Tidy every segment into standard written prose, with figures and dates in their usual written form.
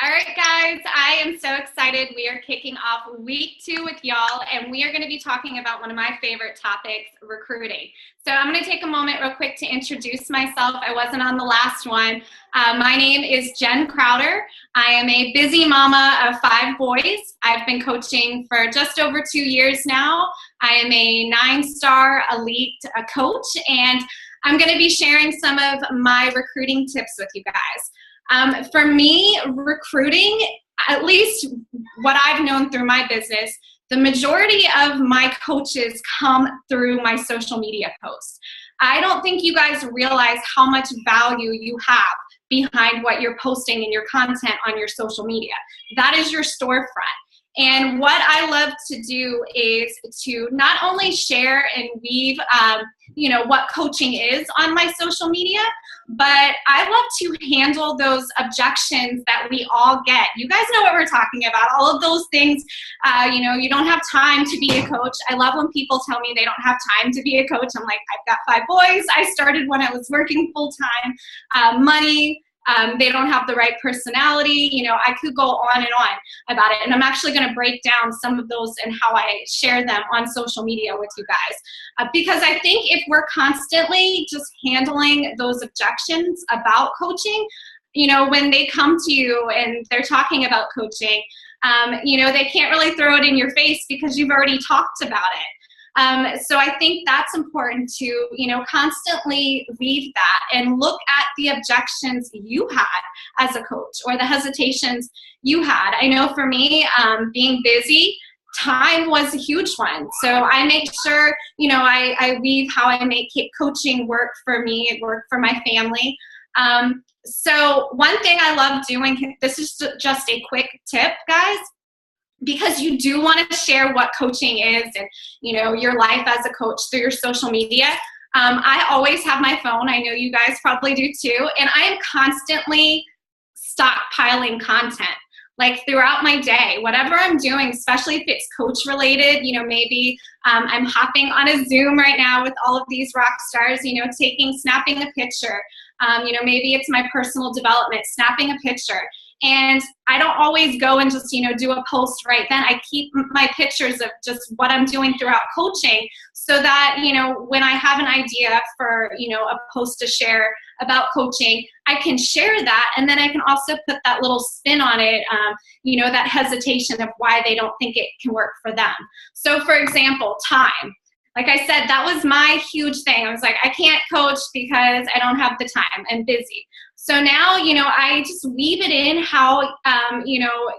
All right, guys, I am so excited. We are kicking off week 2 with y'all, and we are going to be talking about one of my favorite topics, recruiting. So I'm going to take a moment real quick to introduce myself. I wasn't on the last one. My name is Jen Crowder. I am a busy mama of 5 boys. I've been coaching for just over 2 years now. I am a 9-star elite coach, and I'm going to be sharing some of my recruiting tips with you guys. For me, recruiting, at least what I've known through my business, the majority of my coaches come through my social media posts. I don't think you guys realize how much value you have behind what you're posting in your content on your social media. That is your storefront. And what I love to do is to not only share and weave, what coaching is on my social media, but I love to handle those objections that we all get. You guys know what we're talking about. All of those things, you don't have time to be a coach. I love when people tell me they don't have time to be a coach. I'm like, I've got 5 boys. I started when I was working full time. Money. They don't have the right personality. I could go on and on about it. And I'm actually going to break down some of those and how I share them on social media with you guys. Because I think if we're constantly just handling those objections about coaching, when they come to you and they're talking about coaching, they can't really throw it in your face because you've already talked about it. So I think that's important to, constantly weave that and look at the objections you had as a coach or the hesitations you had. I know for me, being busy, time was a huge one. So I make sure, I weave how I make coaching work for me, it work for my family. So one thing I love doing, this is just a quick tip, guys, because you do want to share what coaching is and, your life as a coach through your social media. I always have my phone. I know you guys probably do too. And I am constantly stockpiling content, like throughout my day, whatever I'm doing, especially if it's coach related, maybe I'm hopping on a Zoom right now with all of these rock stars, snapping a picture. Maybe it's my personal development, snapping a picture. And I don't always go and just, do a post right then. I keep my pictures of just what I'm doing throughout coaching so that, when I have an idea for, a post to share about coaching, I can share that. And then I can also put that little spin on it, that hesitation of why they don't think it can work for them. So for example, time. Like I said, that was my huge thing. I was like, I can't coach because I don't have the time. I'm busy. So now, I just weave it in how,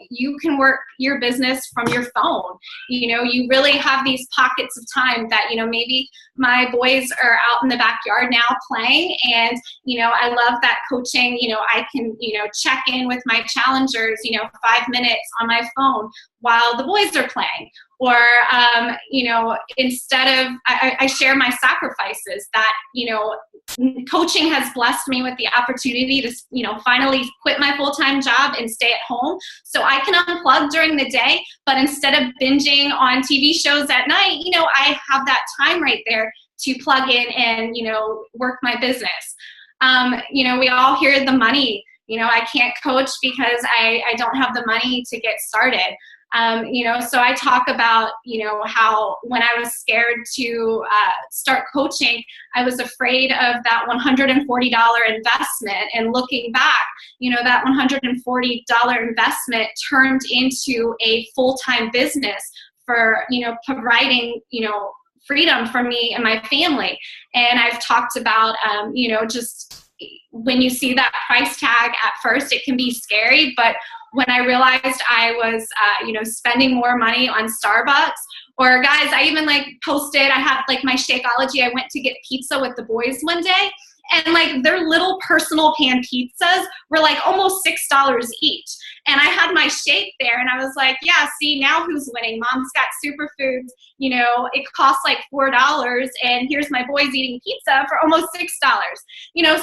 you can work your business from your phone. You really have these pockets of time that, maybe my boys are out in the backyard now playing and, I love that coaching, I can, check in with my challengers, 5 minutes on my phone while the boys are playing. Or, instead of, I share my sacrifices that, coaching has blessed me with the opportunity to, finally quit my full-time job and stay at home. So I can unplug during the day, but instead of binging on TV shows at night, I have that time right there to plug in and, work my business. We all hear the money. I can't coach because I don't have the money to get started. So I talk about, how when I was scared to start coaching, I was afraid of that $140 investment. And looking back, that $140 investment turned into a full-time business for, providing, freedom for me and my family. And I've talked about, just when you see that price tag at first, it can be scary, but when I realized I was, spending more money on Starbucks, or guys, I even posted, I had my Shakeology, I went to get pizza with the boys one day, and their little personal pan pizzas were almost $6 each. And I had my shake there and I was like, yeah, see, now who's winning? Mom's got superfoods, it costs $4 and here's my boys eating pizza for almost $6.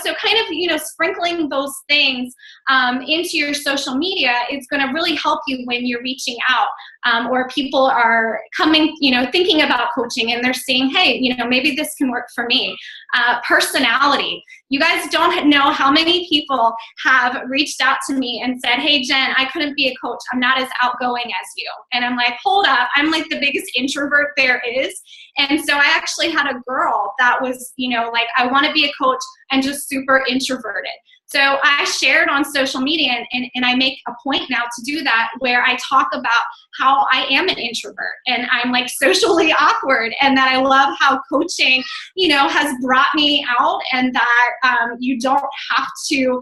So kind of, sprinkling those things into your social media is going to really help you when you're reaching out or people are coming, thinking about coaching and they're seeing, hey, maybe this can work for me. Personality. You guys don't know how many people have reached out to me and said, hey, Jen, I couldn't be a coach. I'm not as outgoing as you. And I'm like, hold up. I'm like the biggest introvert there is. And so I actually had a girl that was, like, I want to be a coach and just super introverted. So I shared on social media, and I make a point now to do that, where I talk about how I am an introvert and I'm like socially awkward, and that I love how coaching, has brought me out, and that you don't have to,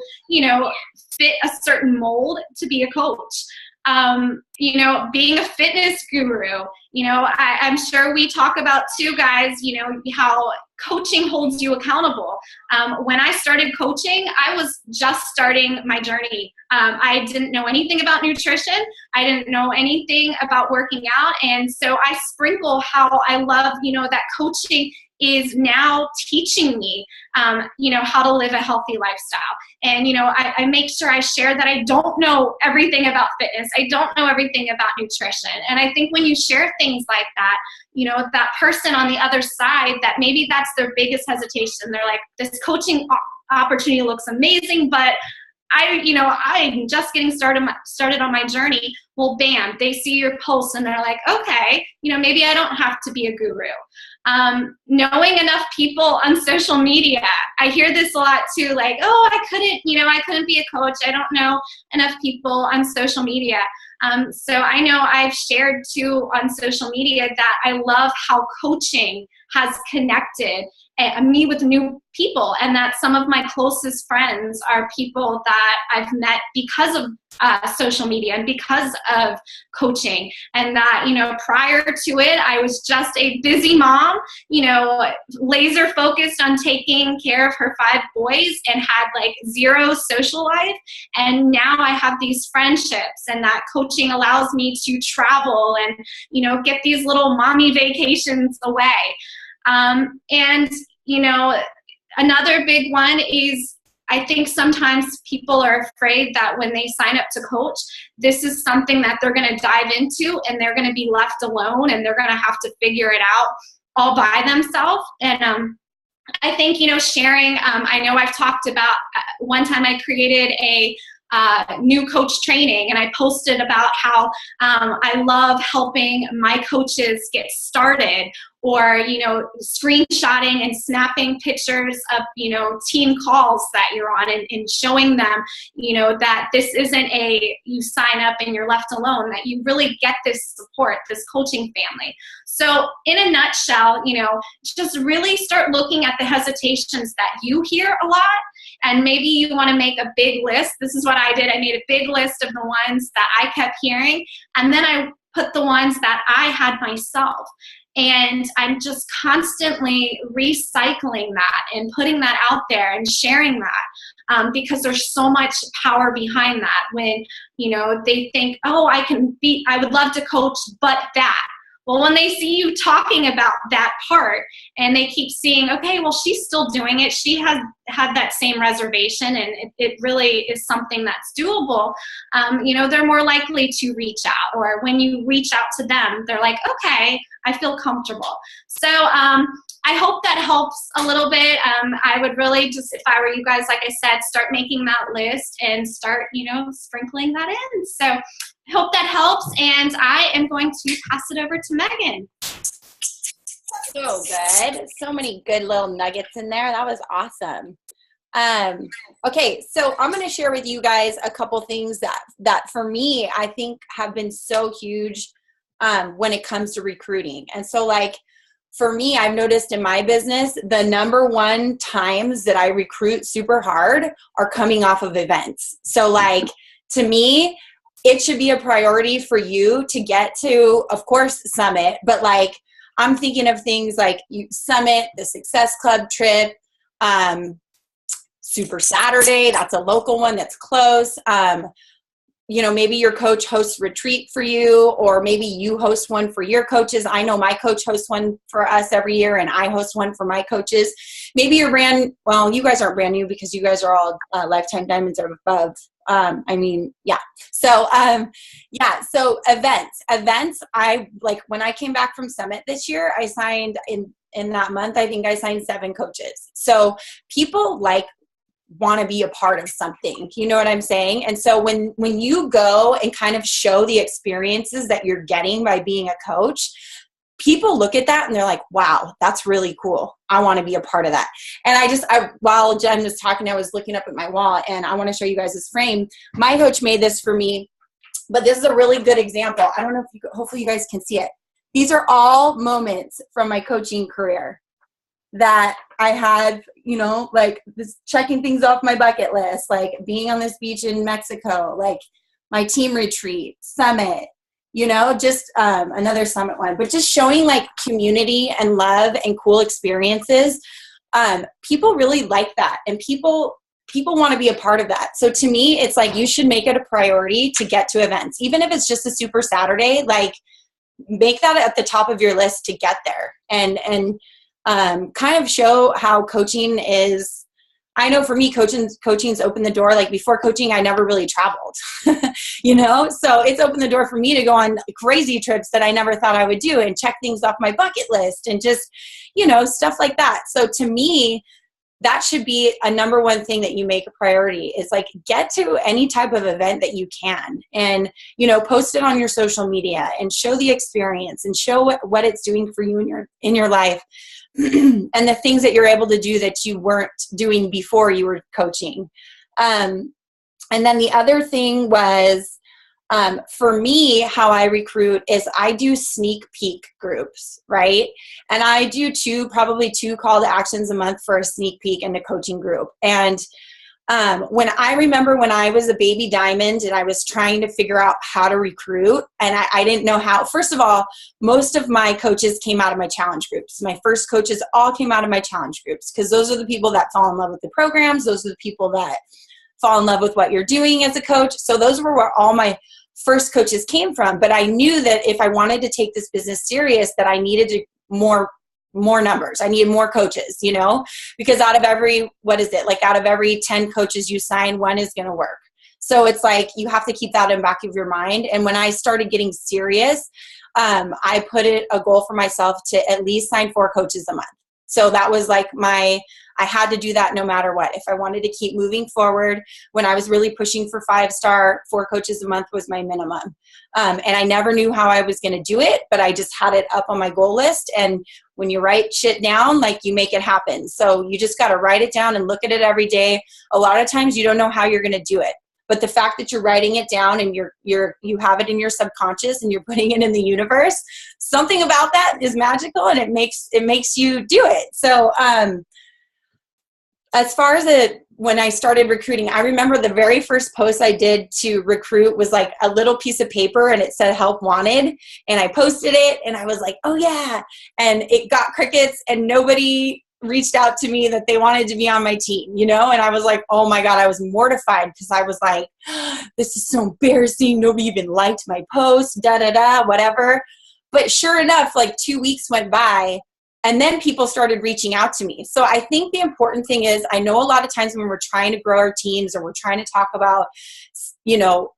fit a certain mold to be a coach. Being a fitness guru, I'm sure we talk about too, guys, how coaching holds you accountable. When I started coaching, I was just starting my journey. I didn't know anything about nutrition. I didn't know anything about working out. And so I sprinkle how I love, that coaching is now teaching me, how to live a healthy lifestyle. And, I make sure I share that I don't know everything about fitness. I don't know everything about nutrition. And I think when you share things like that, that person on the other side, that maybe that's their biggest hesitation. They're like, this coaching opportunity looks amazing, but I'm just getting started on my journey. Well, bam, they see your post and they're like, okay, maybe I don't have to be a guru. Knowing enough people on social media. I hear this a lot too, like, oh, I couldn't be a coach. I don't know enough people on social media. So I know I've shared too on social media that I love how coaching has connected me with new people, and that some of my closest friends are people that I've met because of social media and because of coaching. And that, prior to it, I was just a busy mom, laser focused on taking care of her 5 boys and had like zero social life. And now I have these friendships, and that coaching allows me to travel and, get these little mommy vacations away. And, another big one is, I think sometimes people are afraid that when they sign up to coach, this is something that they're going to dive into and they're going to be left alone and they're going to have to figure it out all by themselves. And I think, sharing, I know I've talked about one time I created a new coach training, and I posted about how I love helping my coaches get started, or screenshotting and snapping pictures of team calls that you're on, and showing them that this isn't you sign up and you're left alone, that you really get this support, this coaching family. So in a nutshell, just really start looking at the hesitations that you hear a lot. And maybe you want to make a big list. This is what I did. I made a big list of the ones that I kept hearing, and then I put the ones that I had myself. And I'm just constantly recycling that and putting that out there and sharing that, because there's so much power behind that. When, they think, oh, I would love to coach, but that. Well, when they see you talking about that part and they keep seeing, okay, well, she's still doing it. She has had that same reservation, and it really is something that's doable. They're more likely to reach out, or when you reach out to them, they're like, okay, I feel comfortable. So I hope that helps a little bit. I would really just, if I were you guys, like I said, start making that list and start, sprinkling that in. So I hope that helps, and I am going to pass it over to Megan. So good. So many good little nuggets in there. That was awesome. Okay, so I'm going to share with you guys a couple things that for me, I think have been so huge when it comes to recruiting. And so like, for me, I've noticed in my business, the number one times that I recruit super hard are coming off of events. So like, to me, it should be a priority for you to get to, of course, Summit, but like, I'm thinking of things like Summit, the Success Club trip, Super Saturday, that's a local one that's close. Maybe your coach hosts retreat for you, or maybe you host one for your coaches. I know my coach hosts one for us every year, and I host one for my coaches. Maybe you're you guys aren't brand new because you guys are all Lifetime Diamonds or above. So events, I like when I came back from Summit this year, I signed in in that month, I think I signed 7 coaches. So people want to be a part of something, you know what I'm saying? And so when you go and kind of show the experiences that you're getting by being a coach, people look at that and they're like, wow, that's really cool. I want to be a part of that. And while Jen was talking, I was looking up at my wall, and I want to show you guys this frame. My coach made this for me, but this is a really good example. I don't know if hopefully you guys can see it. These are all moments from my coaching career that I had, you know, like this checking things off my bucket list, like being on this beach in Mexico, like my team retreat, summit, you know, just another summit one, but just showing like community and love and cool experiences. People really like that, and people want to be a part of that. So to me, it's like you should make it a priority to get to events, even if it's just a Super Saturday. Like, make that at the top of your list to get there, and kind of show how coaching is. I know for me, coaching's opened the door. Like, before coaching, I never really traveled, you know? So it's opened the door for me to go on crazy trips that I never thought I would do, and check things off my bucket list, and just, you know, stuff like that. So to me, that should be a number one thing that you make a priority, is like, get to any type of event that you can, and, you know, post it on your social media and show the experience and show what it's doing for you in your life. And the things that you're able to do that you weren't doing before you were coaching. And then the other thing was, for me, how I recruit is I do sneak peek groups, right? And I do probably two call to actions a month for a sneak peek in a coaching group. And when I was a baby diamond and I was trying to figure out how to recruit, and I didn't know how. First of all, most of my coaches came out of my challenge groups. My first coaches all came out of my challenge groups, because those are the people that fall in love with the programs. Those are the people that fall in love with what you're doing as a coach. So those were where all my first coaches came from. But I knew that if I wanted to take this business serious, that I needed more numbers. I needed more coaches, you know, because out of every 10 coaches you sign, one is going to work. So it's like, you have to keep that in the back of your mind. And when I started getting serious, I put a goal for myself to at least sign 4 coaches a month. So that was like I had to do that no matter what. If I wanted to keep moving forward, when I was really pushing for 5-star, 4 coaches a month was my minimum. And I never knew how I was going to do it, but I just had it up on my goal list. And when you write shit down, like, you make it happen. So you just got to write it down and look at it every day. A lot of times you don't know how you're going to do it, but the fact that you're writing it down and you have it in your subconscious and you're putting it in the universe, something about that is magical, and it makes you do it. So, as far as when I started recruiting, I remember the very first post I did to recruit was like a little piece of paper, and it said help wanted. And I posted it, and I was like, oh yeah. And it got crickets, and nobody reached out to me that they wanted to be on my team, you know? And I was like, oh my God, I was mortified, because I was like, this is so embarrassing. Nobody even liked my post, whatever. But sure enough, like 2 weeks went by, and then people started reaching out to me. So I think the important thing is, I know a lot of times when we're trying to grow our teams, or we're trying to talk about, you know,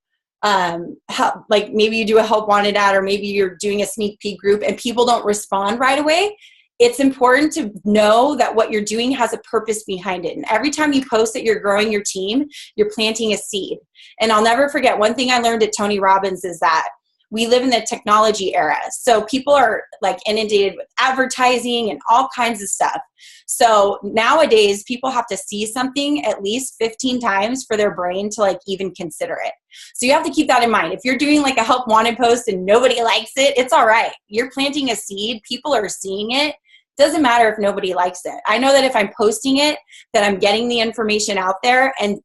how, like, maybe you do a help wanted ad, or maybe you're doing a sneak peek group and people don't respond right away. It's important to know that what you're doing has a purpose behind it. And every time you post that you're growing your team, you're planting a seed. And I'll never forget, one thing I learned at Tony Robbins is that we live in the technology era. So people are like inundated with advertising and all kinds of stuff. So nowadays people have to see something at least 15 times for their brain to like even consider it. So you have to keep that in mind. If you're doing like a help wanted post and nobody likes it, it's all right. You're planting a seed. People are seeing it. Doesn't matter if nobody likes it. I know that if I'm posting it, that I'm getting the information out there, and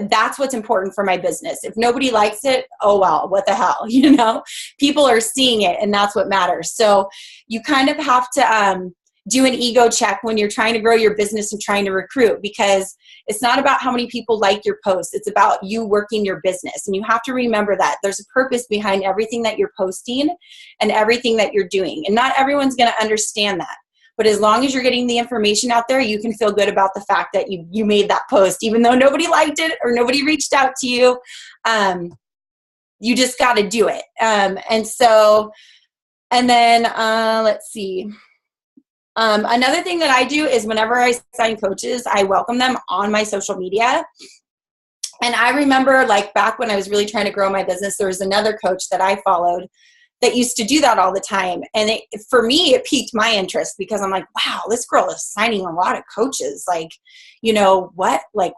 that's what's important for my business. If nobody likes it, oh well, what the hell, you know? People are seeing it, and that's what matters. So you kind of have to do an ego check when you're trying to grow your business and trying to recruit, because it's not about how many people like your post. It's about you working your business. And you have to remember that there's a purpose behind everything that you're posting and everything that you're doing. And not everyone's going to understand that. But as long as you're getting the information out there, you can feel good about the fact that you made that post, even though nobody liked it or nobody reached out to you. You just got to do it. And then let's see. Another thing that I do is whenever I sign coaches, I welcome them on my social media. And I remember like back when I was really trying to grow my business, there was another coach that I followed that used to do that all the time. And for me, it piqued my interest because I'm like, wow, this girl is signing a lot of coaches. Like,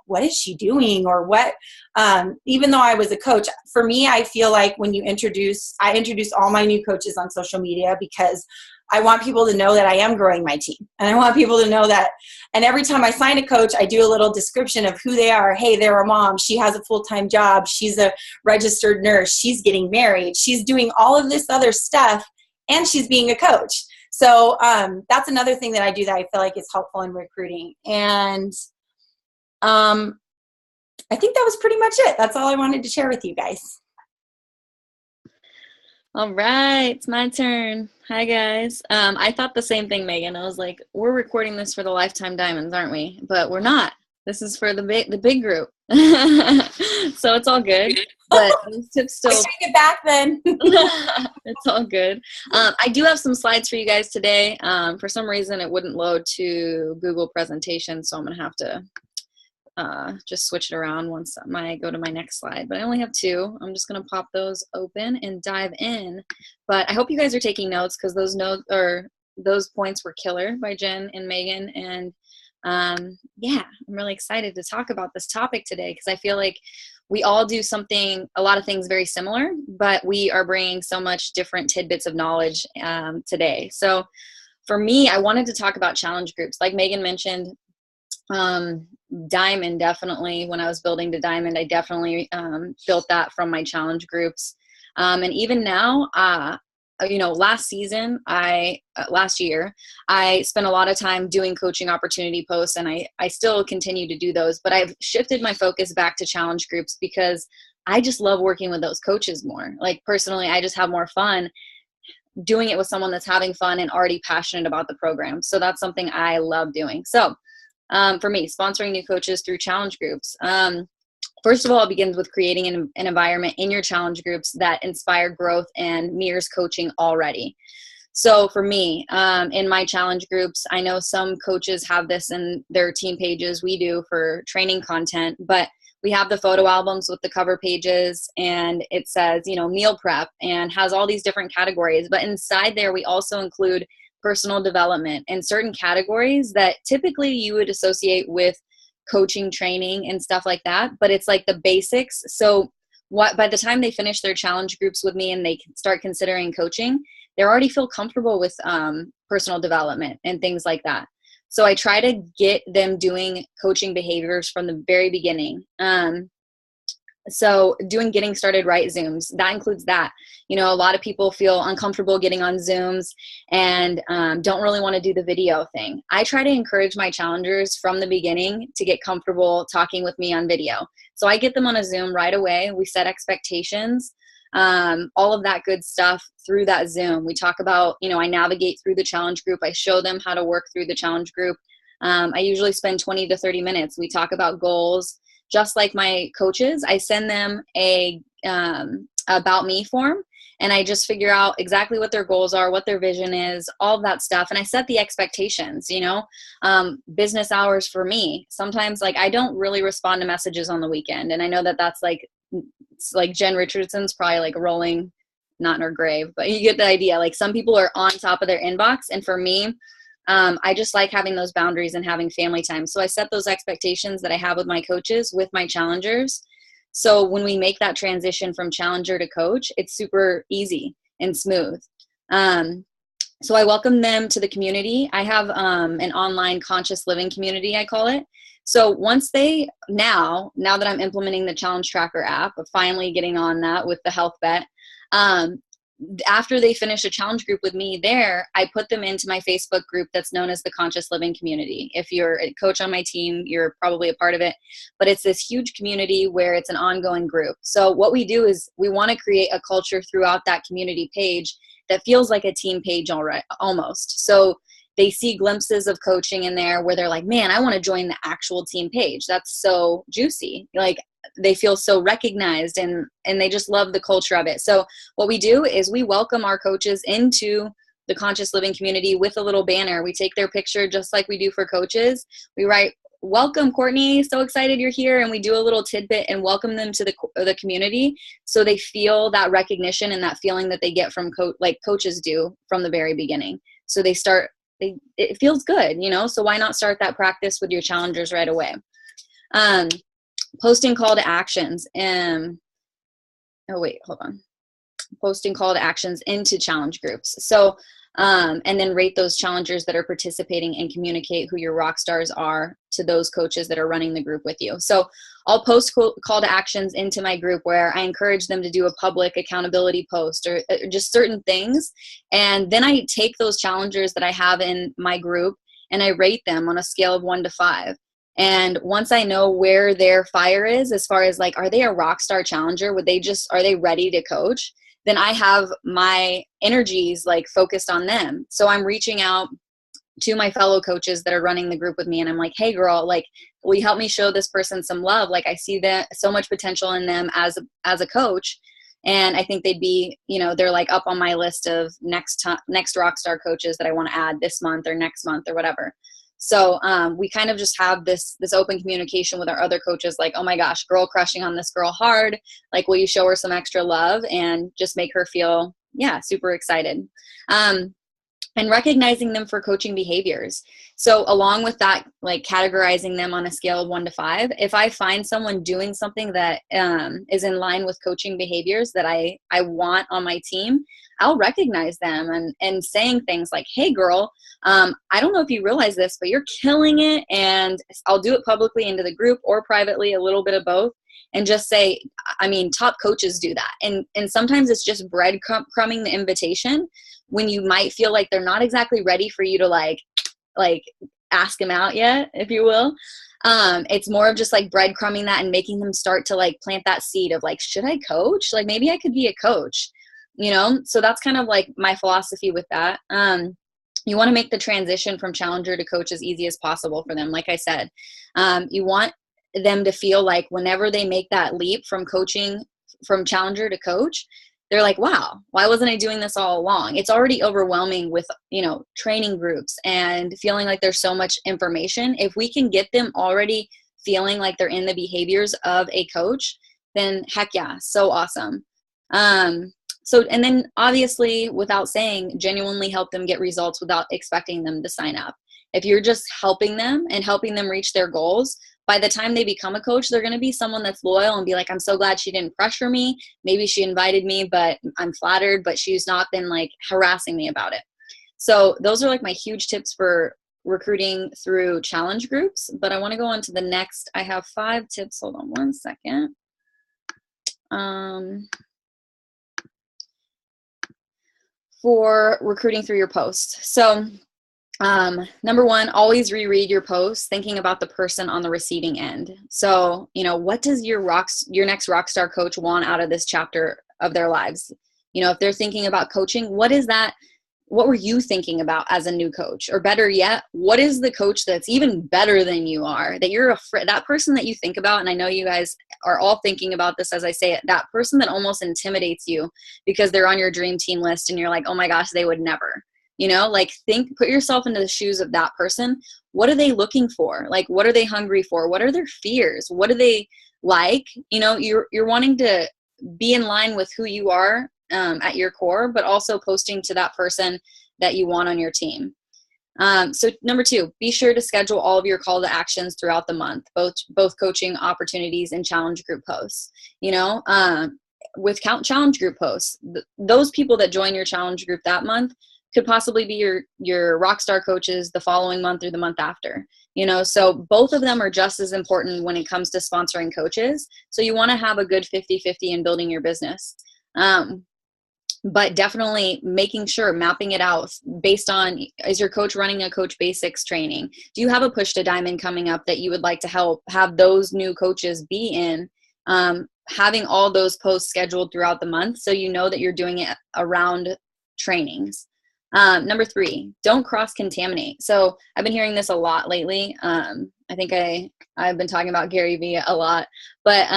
what is she doing or what? Even though I was a coach, for me, I feel like when I introduce all my new coaches on social media because I want people to know that I am growing my team. And I want people to know that. And every time I sign a coach, I do a little description of who they are. Hey, they're a mom. She has a full-time job. She's a registered nurse. She's getting married. She's doing all of this other stuff. And she's being a coach. So that's another thing that I do that I feel like is helpful in recruiting. And I think that was pretty much it. That's all I wanted to share with you guys. All right, it's my turn. Hi, guys. I thought the same thing, Megan. I was like, we're recording this for the Lifetime Diamonds, aren't we? But we're not. This is for the big group. So it's all good. But these tips still. Take it back then. It's all good. I do have some slides for you guys today. For some reason, it wouldn't load to Google Presentation, so I'm going to have to just switch it around once I go to my next slide, but I only have 2. I'm just going to pop those open and dive in, but I hope you guys are taking notes because those points were killer by Jen and Megan. And yeah, I'm really excited to talk about this topic today because I feel like we all do a lot of things very similar, but we are bringing so much different tidbits of knowledge today. So for me, I wanted to talk about challenge groups. Like Megan mentioned, Diamond, definitely when I was building the Diamond, I definitely built that from my challenge groups. And even now, last year, I spent a lot of time doing coaching opportunity posts, and I still continue to do those, but I've shifted my focus back to challenge groups because I just love working with those coaches more. Like personally, I just have more fun doing it with someone that's having fun and already passionate about the program. So that's something I love doing. So for me, sponsoring new coaches through challenge groups. First of all, it begins with creating an environment in your challenge groups that inspire growth and mirrors coaching already. So for me, in my challenge groups, I know some coaches have this in their team pages. We do for training content, but we have the photo albums with the cover pages, and it says, meal prep, and has all these different categories. But inside there, we also include personal development and certain categories that typically you would associate with coaching training and stuff like that, but it's like the basics. So by the time they finish their challenge groups with me and they start considering coaching, they already feel comfortable with personal development and things like that. So I try to get them doing coaching behaviors from the very beginning. So doing getting started right Zooms, that includes that. A lot of people feel uncomfortable getting on Zooms and don't really want to do the video thing. I try to encourage my challengers from the beginning to get comfortable talking with me on video. So I get them on a Zoom right away. We set expectations, all of that good stuff through that Zoom. We talk about, I navigate through the challenge group. I show them how to work through the challenge group. I usually spend 20 to 30 minutes. We talk about goals. Just like my coaches, I send them a about me form, and I just figure out exactly what their goals are, what their vision is, all of that stuff. And I set the expectations, business hours for me. Sometimes I don't really respond to messages on the weekend. And I know that that's like Jen Richardson's probably rolling, not in her grave, but you get the idea. Some people are on top of their inbox. And for me, I just like having those boundaries and having family time. So I set those expectations that I have with my coaches, with my challengers. So when we make that transition from challenger to coach, it's super easy and smooth. So I welcome them to the community. I have an online conscious living community, I call it. So once now that I'm implementing the Challenge Tracker app, finally getting on that with the Health Bet, after they finish a challenge group with me there, I put them into my Facebook group that's known as the Conscious Living Community. If you're a coach on my team, you're probably a part of it, but it's this huge community where it's an ongoing group. So what we do is we want to create a culture throughout that community page that feels like a team page almost. So they see glimpses of coaching in there where they're like, man, I want to join the actual team page. That's so juicy. They feel so recognized and they just love the culture of it. So what we do is we welcome our coaches into the Conscious Living community with a little banner. We take their picture just like we do for coaches. We write, "Welcome, Courtney. So excited you're here." And we do a little tidbit and welcome them to the community, so they feel that recognition and that feeling that they get from like coaches do from the very beginning. So it feels good, so why not start that practice with your challengers right away? Posting call to actions. Posting call to actions into challenge groups. So, and then rate those challengers that are participating and communicate who your rock stars are to those coaches that are running the group with you. So I'll post call to actions into my group where I encourage them to do a public accountability post or just certain things. And then I take those challengers that I have in my group and I rate them on a scale of 1 to 5. And once I know where their fire is, as far as like, are they a rock star challenger? Are they ready to coach? Then I have my energies like focused on them. So I'm reaching out to my fellow coaches that are running the group with me. And I'm like, "Hey girl, like, will you help me show this person some love? Like, I see that so much potential in them as a coach. And I think they'd be, they're like up on my list of next Rockstar coaches that I want to add this month or next month or whatever." So we kind of just have this open communication with our other coaches, like, "Oh my gosh, girl crushing on this girl hard. Like, will you show her some extra love and just make her feel, super excited." And recognizing them for coaching behaviors. So along with that, like categorizing them on a scale of 1 to 5, if I find someone doing something that is in line with coaching behaviors that I want on my team, I'll recognize them and saying things like, "Hey girl, I don't know if you realize this, but you're killing it." And I'll do it publicly into the group or privately, a little bit of both. And just say, top coaches do that. And sometimes it's just breadcrumbing the invitation when you might feel like they're not exactly ready for you to like ask them out yet, if you will. It's more of just like breadcrumbing that and making them start to like plant that seed of like, should I coach? Like maybe I could be a coach, So that's kind of like my philosophy with that. You want to make the transition from challenger to coach as easy as possible for them. Like I said, you want them to feel like whenever they make that leap from coaching, from challenger to coach, they're like, "Wow, why wasn't I doing this all along?" It's already overwhelming with, training groups and feeling like there's so much information. If we can get them already feeling like they're in the behaviors of a coach, then heck yeah, so awesome. And then obviously, without saying, genuinely help them get results without expecting them to sign up. If you're just helping them and helping them reach their goals, by the time they become a coach, they're going to be someone that's loyal and be like, "I'm so glad she didn't pressure me. Maybe she invited me, but I'm flattered, but she's not been like harassing me about it." So those are like my huge tips for recruiting through challenge groups. But I want to go on to the next. I have 5 tips. Hold on one second. For recruiting through your posts. So number 1, always reread your posts, thinking about the person on the receiving end. So, what does your next rockstar coach want out of this chapter of their lives? If they're thinking about coaching, what were you thinking about as a new coach? Or better yet, what is the coach that's even better than you are, that you're that person that you think about? And I know you guys are all thinking about this as I say it, that person that almost intimidates you because they're on your dream team list and you're like, "Oh my gosh, they would never." Put yourself into the shoes of that person. What are they looking for? Like, what are they hungry for? What are their fears? What do they like? You're wanting to be in line with who you are at your core, but also posting to that person that you want on your team. So number 2, be sure to schedule all of your call to actions throughout the month, both coaching opportunities and challenge group posts. With challenge group posts, those people that join your challenge group that month could possibly be your rockstar coaches the following month or the month after, so both of them are just as important when it comes to sponsoring coaches. So you want to have a good 50-50 in building your business. But definitely making sure, mapping it out based on, is your coach running a coach basics training? Do you have a push to diamond coming up that you would like to help have those new coaches be in? Having all those posts scheduled throughout the month so you know that you're doing it around trainings. Number 3, don't cross-contaminate. So I've been hearing this a lot lately. I think I've been talking about Gary Vee a lot, but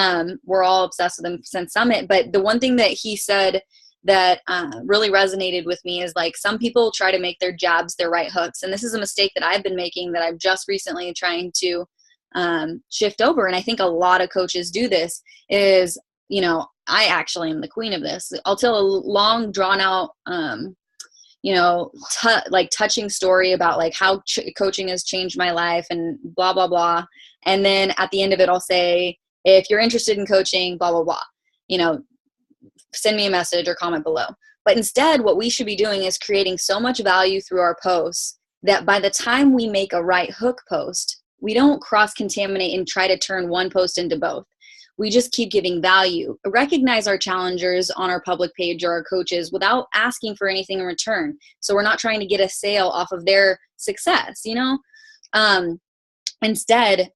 we're all obsessed with him since Summit. But the one thing that he said that really resonated with me is like, some people try to make their jabs their right hooks. And this is a mistake that I've been making that I've just recently trying to shift over. And I think a lot of coaches do this is, you know, I actually am the queen of this. I'll tell a long drawn out, you know, like touching story about like how coaching has changed my life and blah, blah, blah. And then at the end of it, I'll say, if you're interested in coaching, blah, blah, blah, you know, send me a message or comment below. But instead, what we should be doing is creating so much value through our posts that by the time we make a right hook post, we don't cross-contaminate and try to turn one post into both. We just keep giving value. Recognize our challengers on our public page or our coaches without asking for anything in return. So we're not trying to get a sale off of their success, you know? Instead,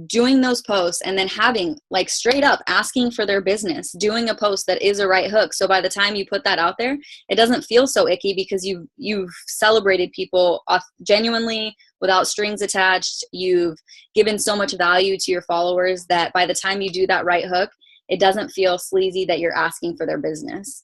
doing those posts and then having like straight up asking for their business, doing a post that is a right hook. So by the time you put that out there, it doesn't feel so icky because you've celebrated people genuinely without strings attached. You've given so much value to your followers that by the time you do that right hook, it doesn't feel sleazy that you're asking for their business.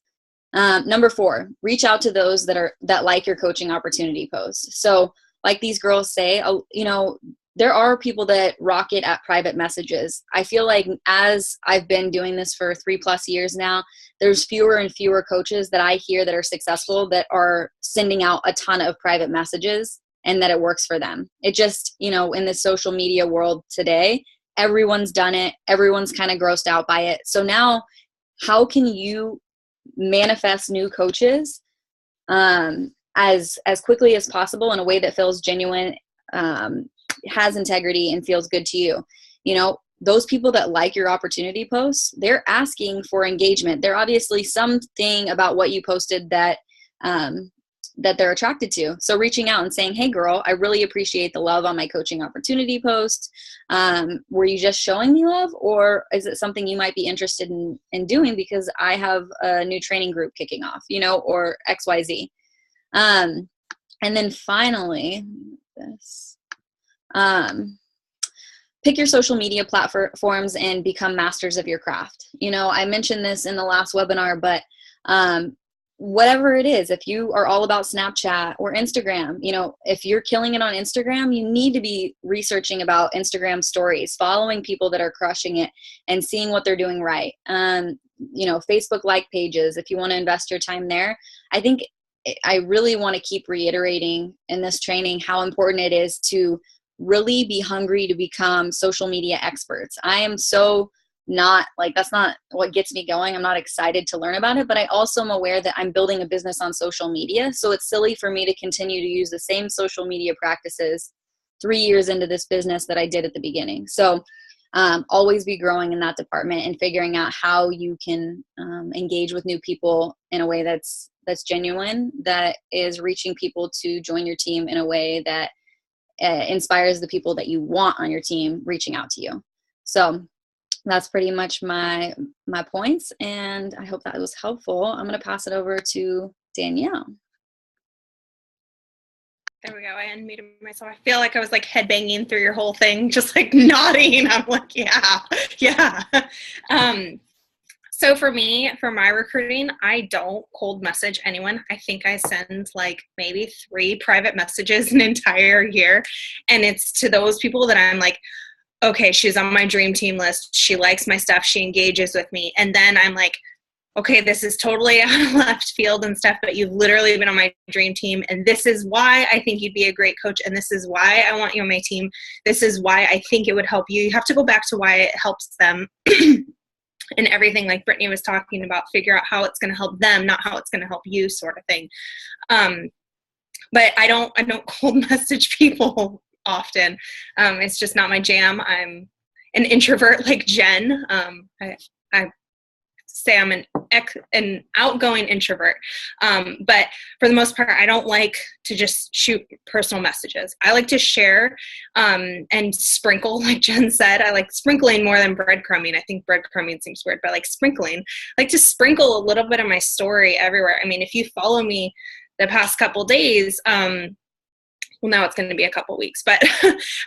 Number 4, reach out to those that like your coaching opportunity posts. So like these girls say, you know, there are people that rock it at private messages. I feel like as I've been doing this for 3+ years now, there's fewer and fewer coaches that I hear that are successful that are sending out a ton of private messages and that it works for them. It just, you know, in the social media world today, everyone's done it. Everyone's kind of grossed out by it. So now how can you manifest new coaches as quickly as possible in a way that feels genuine, has integrity, and feels good to you? You know, those people that like your opportunity posts, they're asking for engagement. They're obviously something about what you posted that that they're attracted to. So reaching out and saying, hey girl, I really appreciate the love on my coaching opportunity post. Were you just showing me love, or is it something you might be interested in doing because I have a new training group kicking off, you know, or XYZ. And then finally, pick your social media platforms and become masters of your craft. You know, I mentioned this in the last webinar, but whatever it is, if you are all about Snapchat or Instagram, you know, if you're killing it on Instagram, you need to be researching about Instagram stories, following people that are crushing it and seeing what they're doing right. You know, Facebook like pages, if you want to invest your time there. I think I really want to keep reiterating in this training how important it is to really be hungry to become social media experts. I am so not like, that's not what gets me going. I'm not excited to learn about it, but I also am aware that I'm building a business on social media. So it's silly for me to continue to use the same social media practices 3 years into this business that I did at the beginning. So always be growing in that department and figuring out how you can engage with new people in a way that's genuine, that is reaching people to join your team in a way that inspires the people that you want on your team reaching out to you. So that's pretty much my points, and I hope that was helpful. I'm going to pass it over to Danielle. There we go. I unmuted myself. I feel like I was like headbanging through your whole thing, just like nodding. I'm like, yeah. So for me, for my recruiting, I don't cold message anyone. I think I send like maybe 3 private messages an entire year. And it's to those people that I'm like, okay, she's on my dream team list. She likes my stuff. She engages with me. And then I'm like, okay, this is totally out of left field and stuff, but you've literally been on my dream team. And this is why I think you'd be a great coach. And this is why I want you on my team. This is why I think it would help you. You have to go back to why it helps them and everything, like Brittany was talking about, figure out how it's going to help them, not how it's going to help you, sort of thing. But I don't cold message people often. It's just not my jam. I'm an introvert like Jen. I say I'm an outgoing introvert. But for the most part, I don't like to just shoot personal messages. I like to share and sprinkle, like Jen said. I like sprinkling more than breadcrumbing. I think breadcrumbing seems weird, but I like sprinkling. I like to sprinkle a little bit of my story everywhere. I mean, if you follow me the past couple days, well, now it's going to be a couple weeks, but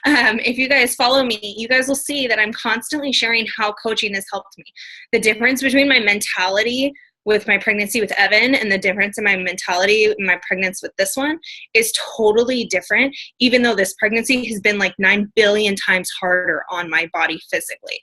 if you guys follow me, you guys will see that I'm constantly sharing how coaching has helped me. The difference between my mentality with my pregnancy with Evan, and the difference in my mentality in my pregnancy with this one is totally different, even though this pregnancy has been like 9 billion times harder on my body physically.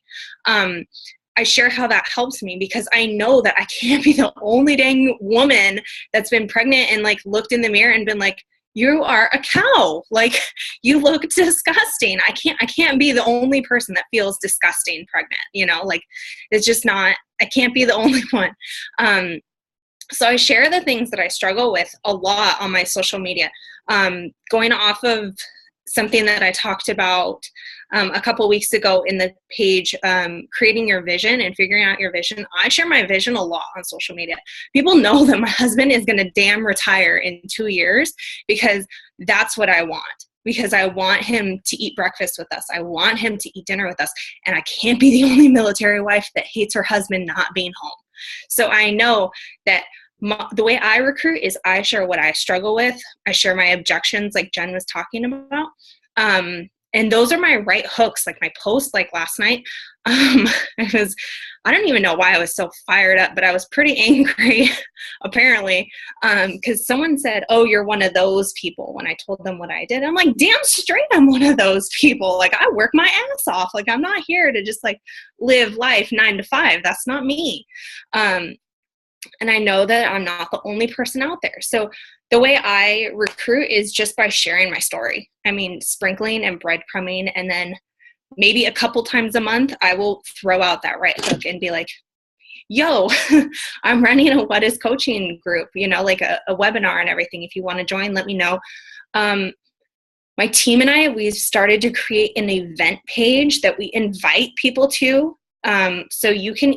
I share how that helps me because I know that I can't be the only dang woman that's been pregnant and like looked in the mirror and been like, you are a cow. Like, you look disgusting. I can't be the only person that feels disgusting pregnant, you know, like it's just not, I can't be the only one. So I share the things that I struggle with a lot on my social media. Going off of something that I talked about a couple weeks ago in the page, creating your vision and figuring out your vision. I share my vision a lot on social media. People know that my husband is going to damn retire in 2 years because that's what I want. Because I want him to eat breakfast with us. I want him to eat dinner with us. And I can't be the only military wife that hates her husband not being home. So I know that the way I recruit is I share what I struggle with. I share my objections like Jen was talking about. And those are my right hooks, like my post, like last night. I don't even know why I was so fired up, but I was pretty angry, apparently, because someone said, oh, you're one of those people when I told them what I did. I'm like, damn straight I'm one of those people. Like, I work my ass off. Like, I'm not here to just like live life 9 to 5. That's not me. And I know that I'm not the only person out there. So the way I recruit is just by sharing my story. I mean, sprinkling and breadcrumbing, and then maybe a couple times a month, I will throw out that right hook and be like, yo, I'm running a What Is Coaching group, you know, like a webinar and everything. If you want to join, let me know. My team and I, we've started to create an event page that we invite people to. So you can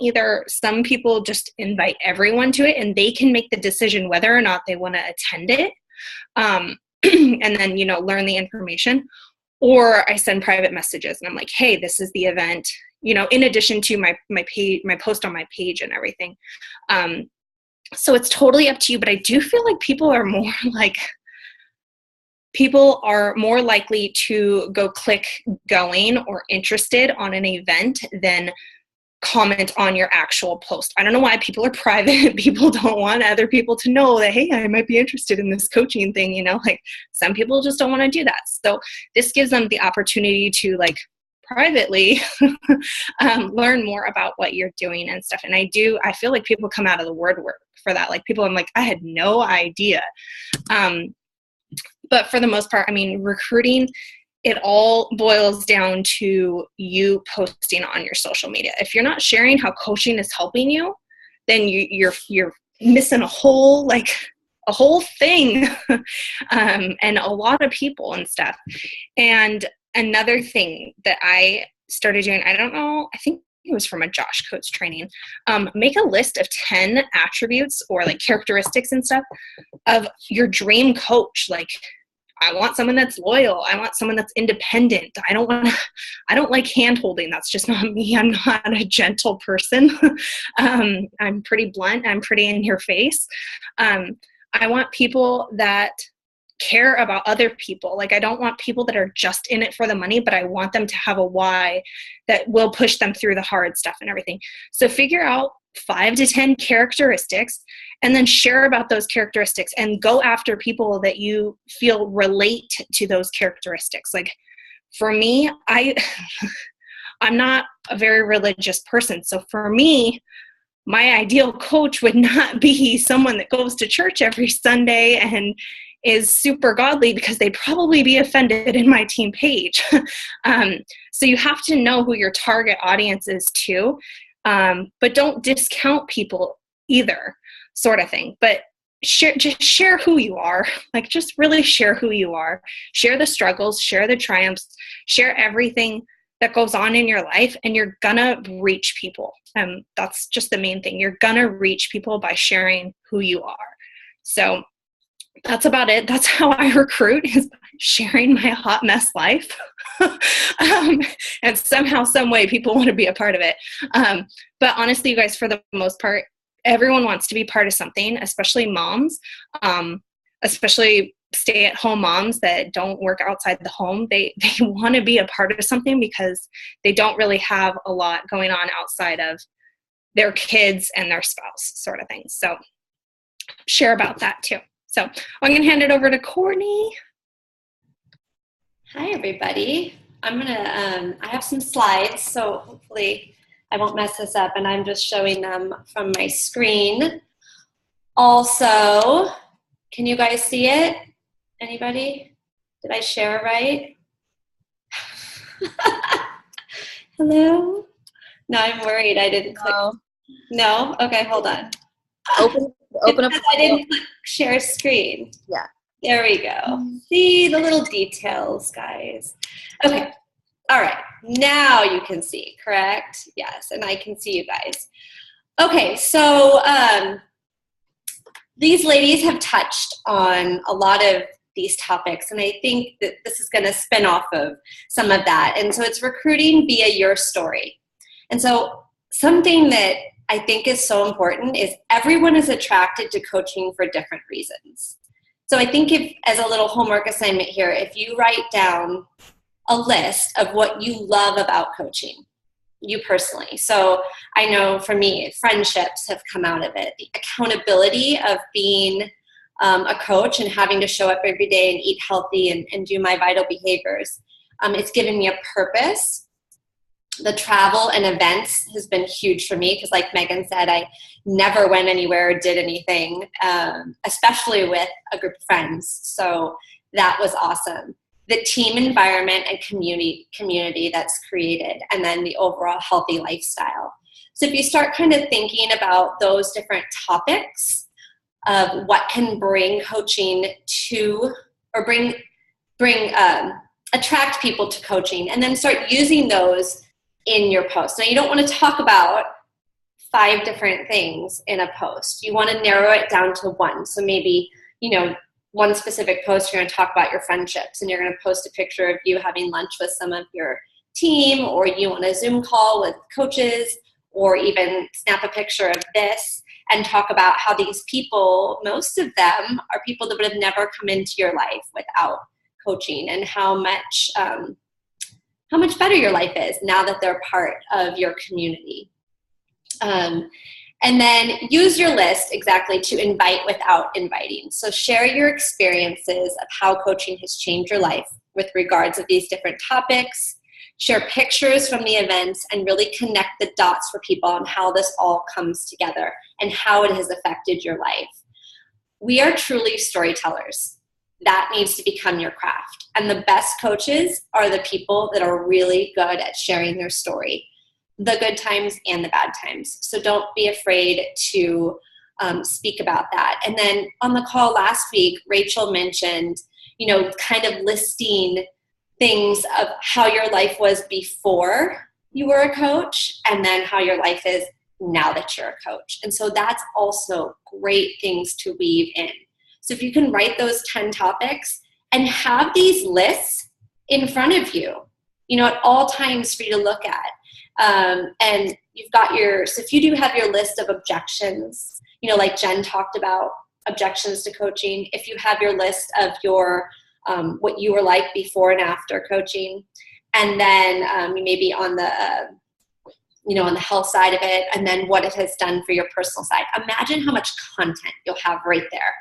some people just invite everyone to it and they can make the decision whether or not they want to attend it. And then, you know, learn the information, or I send private messages and I'm like, hey, this is the event, you know, in addition to my page, my post on my page and everything. So it's totally up to you, but I do feel like people are more likely to go click going or interested on an event than comment on your actual post. I don't know why people are private. People don't want other people to know that, hey, I might be interested in this coaching thing, you know, like some people just don't want to do that. So this gives them the opportunity to like privately learn more about what you're doing and stuff. And I feel like people come out of the word work for that. Like people, I'm like, I had no idea. But for the most part, I mean, recruiting, it all boils down to you posting on your social media. If you're not sharing how coaching is helping you, then you're missing a whole thing, and a lot of people and stuff. And another thing that I started doing, I don't know, I think it was from a Josh Coates training, make a list of 10 attributes or like characteristics and stuff of your dream coach. Like, I want someone that's loyal. I want someone that's independent. I don't like hand holding. That's just not me. I'm not a gentle person. I'm pretty blunt. I'm pretty in your face. I want people that care about other people. Like, I don't want people that are just in it for the money, but I want them to have a why that will push them through the hard stuff and everything. So figure out 5 to 10 characteristics and then share about those characteristics and go after people that you feel relate to those characteristics. Like for me, I'm not a very religious person. So for me, my ideal coach would not be someone that goes to church every Sunday and is super godly, because they'd probably be offended in my team page. So you have to know who your target audience is too. But don't discount people either, sort of thing. But just share who you are. Like, just really share who you are. Share the struggles, share the triumphs, share everything that goes on in your life, and you're gonna reach people. That's just the main thing. You're gonna reach people by sharing who you are. So that's about it. That's how I recruit, is by sharing my hot mess life. And somehow, some way, people want to be a part of it. But honestly, you guys, for the most part, everyone wants to be part of something, especially moms, especially stay-at-home moms that don't work outside the home. They want to be a part of something because they don't really have a lot going on outside of their kids and their spouse sort of things. So share about that too. So I'm going to hand it over to Courtney. Hi, everybody. I have some slides, so hopefully I won't mess this up, and I'm just showing them from my screen. Also, can you guys see it? Anybody? Did I share right? Hello? No, I'm worried I didn't click. No? Okay, hold on. Open up. I didn't click share screen. Yeah. There we go. See the little details, guys. Okay. All right. Now you can see, correct? Yes, and I can see you guys. Okay, so these ladies have touched on a lot of these topics, and I think that this is going to spin off of some of that. And so it's recruiting via your story. And so something that I think is so important is everyone is attracted to coaching for different reasons. So I think if, as a little homework assignment here, if you write down a list of what you love about coaching, you personally. So I know for me, friendships have come out of it. The accountability of being a coach and having to show up every day and eat healthy and do my vital behaviors. It's given me a purpose. The travel and events has been huge for me because, like Megan said, I never went anywhere or did anything, especially with a group of friends. So that was awesome. The team environment and community that's created, and then the overall healthy lifestyle. So if you start kind of thinking about those different topics of what can bring coaching to, or attract people to coaching, and then start using those in your post. Now, you don't want to talk about 5 different things in a post. You want to narrow it down to one. So maybe, one specific post, you're going to talk about your friendships, and you're going to post a picture of you having lunch with some of your team, or you want a Zoom call with coaches, or even snap a picture of this and talk about how these people, most of them are people that would have never come into your life without coaching, and how much better your life is now that they're part of your community. And then use your list exactly to invite without inviting. So share your experiences of how coaching has changed your life with regards of these different topics. Share pictures from the events and really connect the dots for people on how this all comes together and how it has affected your life. We are truly storytellers. That needs to become your craft. And the best coaches are the people that are really good at sharing their story, the good times and the bad times. So don't be afraid to speak about that. And then on the call last week, Rachel mentioned, kind of listing things of how your life was before you were a coach, and then how your life is now that you're a coach. And so that's also great things to weave in. So if you can write those 10 topics and have these lists in front of you, at all times for you to look at. And you've got so if you do have your list of objections, like Jen talked about, objections to coaching, if you have your list of your, what you were like before and after coaching, and then maybe on the, on the health side of it, and then what it has done for your personal side. Imagine how much content you'll have right there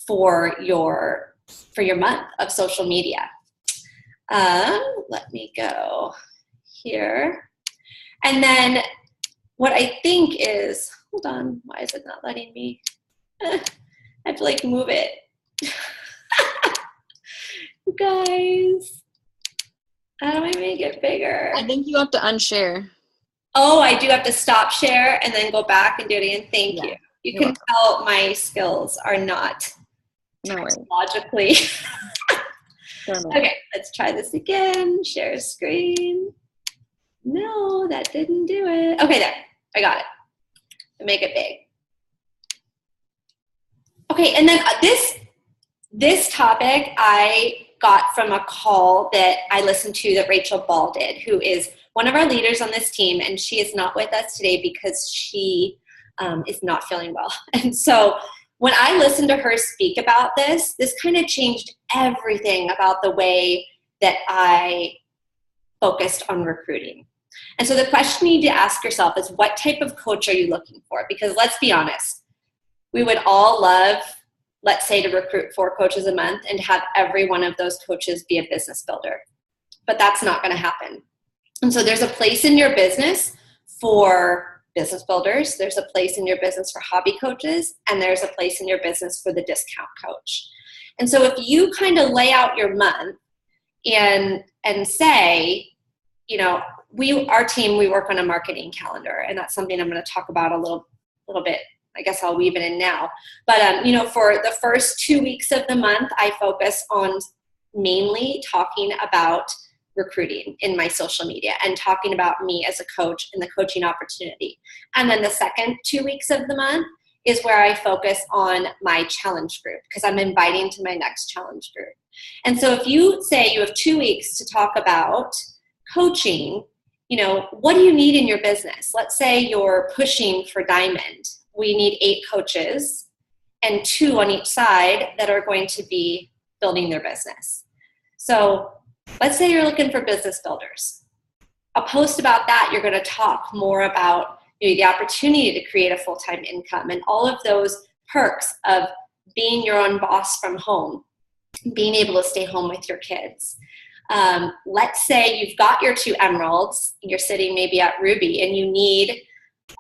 for your month of social media. Let me go here. And then what I think is, hold on, why is it not letting me? I have to move it. You guys, how do I make it bigger? I think you have to unshare. Oh, I do have to stop share and then go back and do it again. Thank you. You can tell my skills are not logically. Okay, let's try this again. Share screen. No, that didn't do it. Okay, there. I got it. Make it big. Okay, and then this topic I got from a call that I listened to that Rachel Ball did, who is one of our leaders on this team, and she is not with us today because she is not feeling well. And so when I listened to her speak about this kind of changed everything about the way that I focused on recruiting. And so the question you need to ask yourself is, what type of coach are you looking for? Because let's be honest, we would all love, let's say, to recruit 4 coaches a month and have every one of those coaches be a business builder. But that's not going to happen. And so there's a place in your business for business builders, there's a place in your business for hobby coaches, and there's a place in your business for the discount coach. And so if you kind of lay out your month and say, you know, our team, we work on a marketing calendar, and that's something I'm going to talk about a little bit. I guess I'll weave it in now. But, you know, for the first 2 weeks of the month, I focus on mainly talking about recruiting in my social media and talking about me as a coach and the coaching opportunity. And then the second 2 weeks of the month is where I focus on my challenge group, because I'm inviting to my next challenge group. And so if you say you have 2 weeks to talk about coaching, you know, what do you need in your business? Let's say you're pushing for Diamond. We need 8 coaches and 2 on each side that are going to be building their business. So let's say you're looking for business builders. A post about that, you're going to talk more about, you know, the opportunity to create a full-time income and all of those perks of being your own boss from home, being able to stay home with your kids. Let's say you've got your 2 emeralds, you're sitting maybe at Ruby, and you need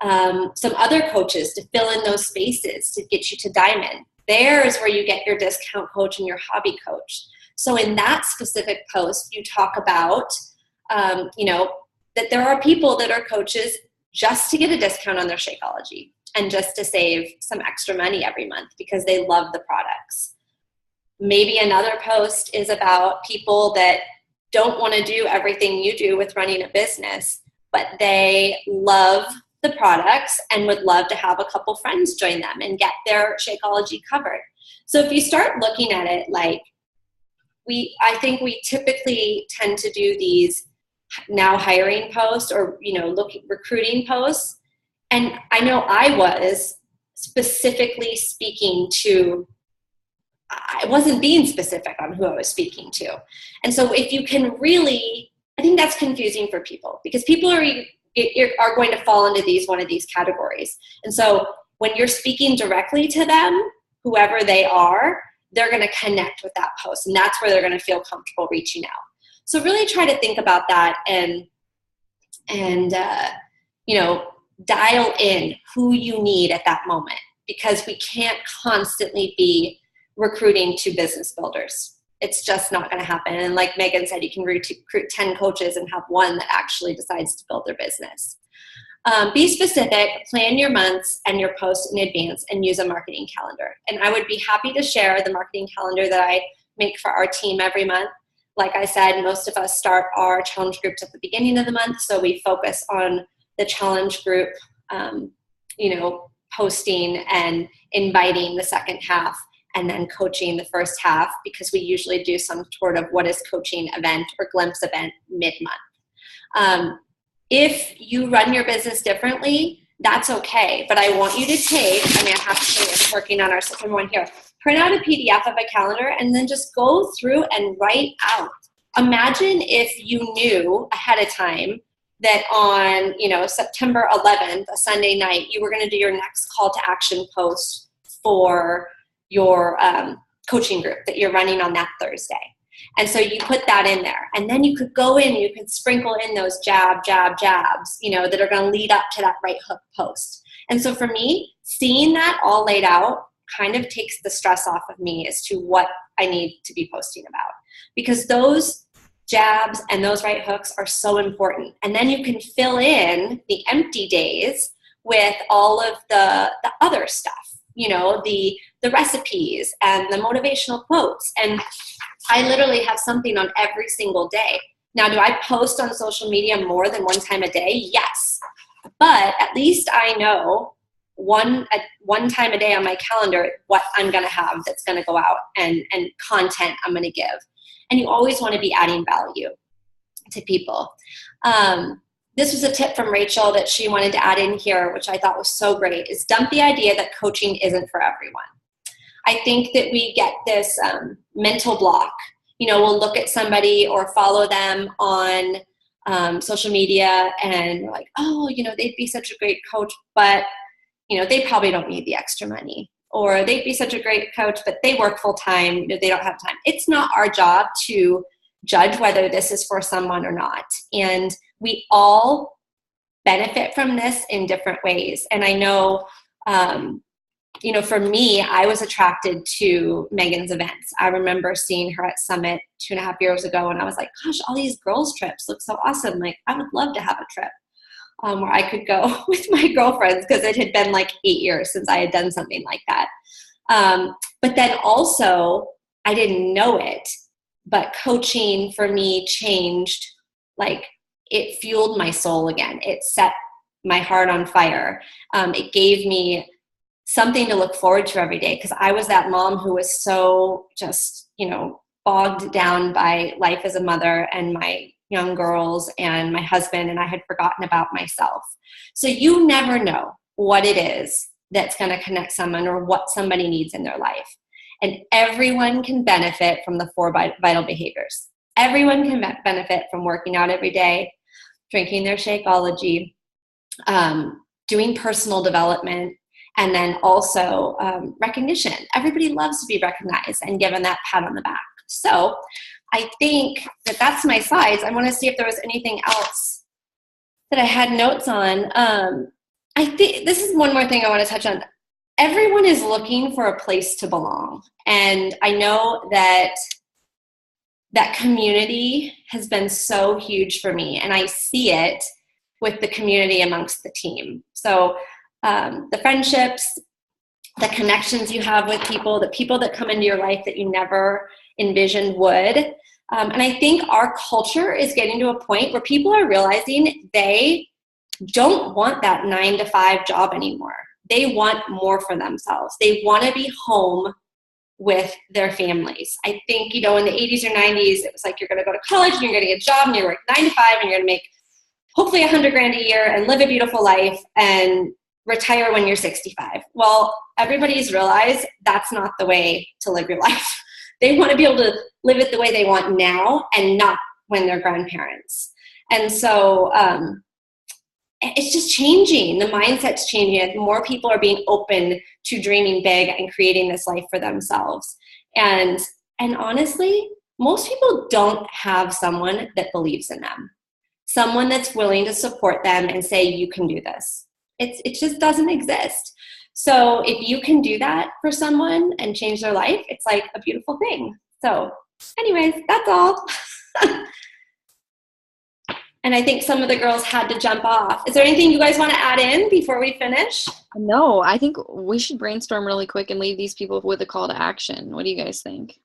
some other coaches to fill in those spaces to get you to Diamond. There's where you get your discount coach and your hobby coach. So in that specific post, you talk about, you know, that there are people that are coaches just to get a discount on their Shakeology and just to save some extra money every month because they love the products. Maybe another post is about people that don't want to do everything you do with running a business, but they love the products and would love to have a couple friends join them and get their Shakeology covered. So if you start looking at it like, I think we typically tend to do these now hiring posts or, you know, recruiting posts. And I know I was specifically speaking to, I wasn't being specific on who I was speaking to. And so if you can really, I think that's confusing for people because people are going to fall into one of these categories. And so when you're speaking directly to them, whoever they are, they're going to connect with that post. And that's where they're going to feel comfortable reaching out. So really try to think about that and you know, dial in who you need at that moment, because we can't constantly be recruiting 2 business builders. It's just not going to happen. And like Megan said, you can recruit 10 coaches and have 1 that actually decides to build their business. Be specific, plan your months and your posts in advance, and use a marketing calendar. And I would be happy to share the marketing calendar that I make for our team every month. Like I said, most of us start our challenge groups at the beginning of the month, so we focus on the challenge group, you know, posting and inviting the second half, and then coaching the first half, because we usually do some sort of what is coaching event or glimpse event mid-month. If you run your business differently, that's okay. But I want you to take, I mean, I have to show you, I'm working on our system one here. Print out a PDF of a calendar and then just go through and write out. Imagine if you knew ahead of time that on, you know, September 11th, a Sunday night, you were going to do your next call to action post for your coaching group that you're running on that Thursday. And so you put that in there, and then you could go in, you could sprinkle in those jabs, you know, that are going to lead up to that right hook post. And so for me, seeing that all laid out kind of takes the stress off of me as to what I need to be posting about, because those jabs and those right hooks are so important. And then you can fill in the empty days with all of the other stuff, you know, the recipes and the motivational quotes. And I literally have something on every single day. Now, do I post on social media more than 1 time a day? Yes. But at least I know one time a day on my calendar what I'm going to have that's going to go out and content I'm going to give. And you always want to be adding value to people. This was a tip from Rachel that she wanted to add in here, which I thought was so great, is dump the idea that coaching isn't for everyone. I think that we get this mental block. You know, we'll look at somebody or follow them on social media, and we're like, oh, they'd be such a great coach, but they probably don't need the extra money, or they'd be such a great coach, but they work full time, they don't have time. It's not our job to judge whether this is for someone or not. And we all benefit from this in different ways. And I know, for me, I was attracted to Megan's events. I remember seeing her at Summit 2.5 years ago, and I was like, gosh, all these girls' trips look so awesome. Like, I would love to have a trip where I could go with my girlfriends, because it had been like 8 years since I had done something like that. But then also, I didn't know it, but coaching for me changed, like, it fueled my soul again. It set my heart on fire. It gave me something to look forward to every day, because I was that mom who was so just, bogged down by life as a mother and my young girls and my husband, and I had forgotten about myself. So you never know what it is that's going to connect someone or what somebody needs in their life. And everyone can benefit from the 4 vital behaviors. Everyone can benefit from working out every day, drinking their Shakeology, doing personal development, and then also recognition. Everybody loves to be recognized and given that pat on the back. So I think that's my slides. I want to see if there was anything else that I had notes on. I think this is one more thing I want to touch on. Everyone is looking for a place to belong. And I know that community has been so huge for me, and I see it with the community amongst the team. So the friendships, the connections you have with people, the people that come into your life that you never envisioned would. And I think our culture is getting to a point where people are realizing they don't want that 9-to-5 job anymore. They want more for themselves. They want to be home with their families. I think, in the 80s or 90s, it was like, you're going to go to college and you're going to get a job and you work 9 to 5 and you're going to make hopefully $100,000 a year and live a beautiful life and retire when you're 65. Well, everybody's realized that's not the way to live your life. They want to be able to live it the way they want now and not when they're grandparents. And so it's just changing. The mindset's changing. More people are being open to dreaming big and creating this life for themselves. And honestly, most people don't have someone that believes in them, someone that's willing to support them and say, you can do this. It just doesn't exist. So if you can do that for someone and change their life, it's like a beautiful thing. So anyways, that's all. And I think some of the girls had to jump off. Is there anything you guys want to add in before we finish? No, I think we should brainstorm really quick and leave these people with a call to action. What do you guys think?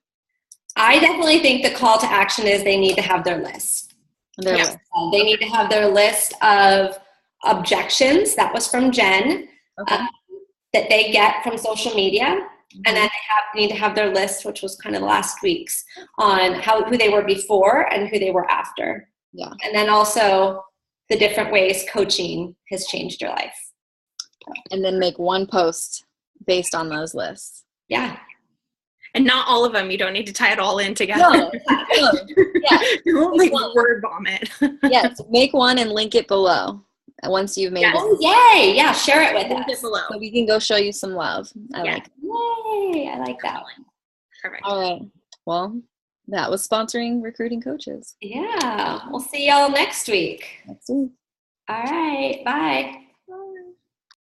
I definitely think the call to action is they need to have their list. Their list. They need to have their list of objections. That was from Jen. Okay. That they get from social media. Mm-hmm. And then they need to have their list, which was kind of last week's, on who they were before and who they were after. Yeah. And then also the different ways coaching has changed your life. And then make one post based on those lists. Yeah. And not all of them. You don't need to tie it all in together. No. Yeah. Don't word vomit. Yes. Make one and link it below once you've made it. Oh, yay. Yeah. Share it with Link us. it below. So we can go show you some love. I like it. Yay. I like that one. Perfect. All right. Well, that was sponsoring Recruiting Coaches. Yeah. We'll see y'all next week. Next week. All right. Bye.